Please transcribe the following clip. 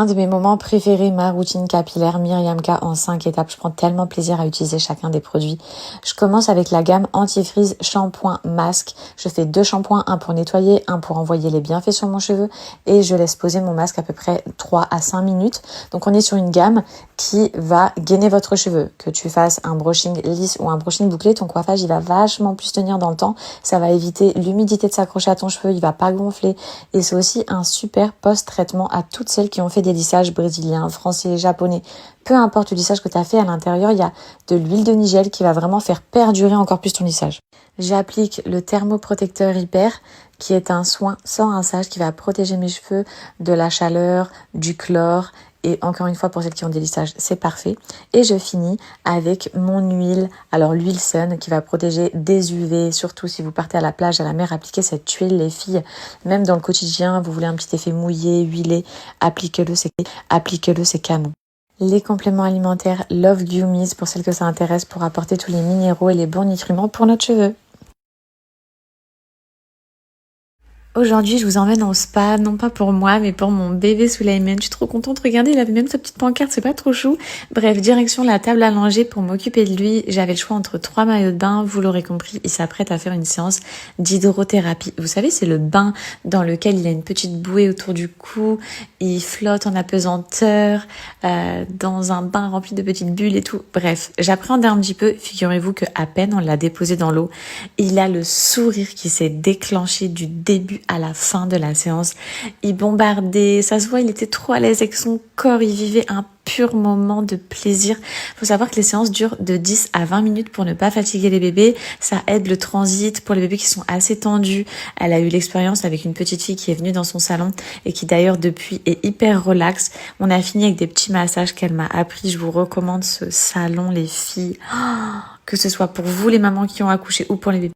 L'un de mes moments préférés, ma routine capillaire Miriam K en 5 étapes. Je prends tellement plaisir à utiliser chacun des produits. Je commence avec la gamme anti-frizz shampoing masque. Je fais 2 shampoings, un pour nettoyer, un pour envoyer les bienfaits sur mon cheveu et je laisse poser mon masque à peu près 3 à 5 minutes. Donc on est sur une gamme qui va gainer votre cheveu. Que tu fasses un brushing lisse ou un brushing bouclé, ton coiffage il va vachement plus tenir dans le temps. Ça va éviter l'humidité de s'accrocher à ton cheveu, il va pas gonfler et c'est aussi un super post-traitement à toutes celles qui ont fait des lissages brésiliens, français, japonais. Peu importe le lissage que tu as fait, à l'intérieur, il y a de l'huile de nigel qui va vraiment faire perdurer encore plus ton lissage. J'applique le thermoprotecteur hyper qui est un soin sans rinçage qui va protéger mes cheveux de la chaleur, du chlore. Et encore une fois, pour celles qui ont des lissages, c'est parfait. Et je finis avec mon huile. Alors l'huile Sun qui va protéger des UV. Surtout si vous partez à la plage, à la mer, appliquez cette huile, les filles. Même dans le quotidien, vous voulez un petit effet mouillé, huilé, appliquez-le, c'est canon. Les compléments alimentaires Love Gummies pour celles que ça intéresse pour apporter tous les minéraux et les bons nutriments pour notre cheveu. Aujourd'hui, je vous emmène au spa, non pas pour moi, mais pour mon bébé Sulaiman. Je suis trop contente. Regardez, il avait même sa petite pancarte, c'est pas trop chou. Bref, direction la table allongée pour m'occuper de lui. J'avais le choix entre 3 maillots de bain. Vous l'aurez compris, il s'apprête à faire une séance d'hydrothérapie. Vous savez, c'est le bain dans lequel il a une petite bouée autour du cou. Il flotte en apesanteur, dans un bain rempli de petites bulles et tout. Bref, j'appréhendais un petit peu. Figurez-vous que à peine on l'a déposé dans l'eau, il a le sourire qui s'est déclenché du début à la fin de la séance. Il bombardait, ça se voit, il était trop à l'aise avec son corps, il vivait un pur moment de plaisir. Faut savoir que les séances durent de 10 à 20 minutes pour ne pas fatiguer les bébés. Ça aide le transit pour les bébés qui sont assez tendus. Elle a eu l'expérience avec une petite fille qui est venue dans son salon et qui d'ailleurs depuis est hyper relax. On a fini avec des petits massages qu'elle m'a appris. Je vous recommande ce salon, les filles. Oh, que ce soit pour vous les mamans qui ont accouché ou pour les bébés.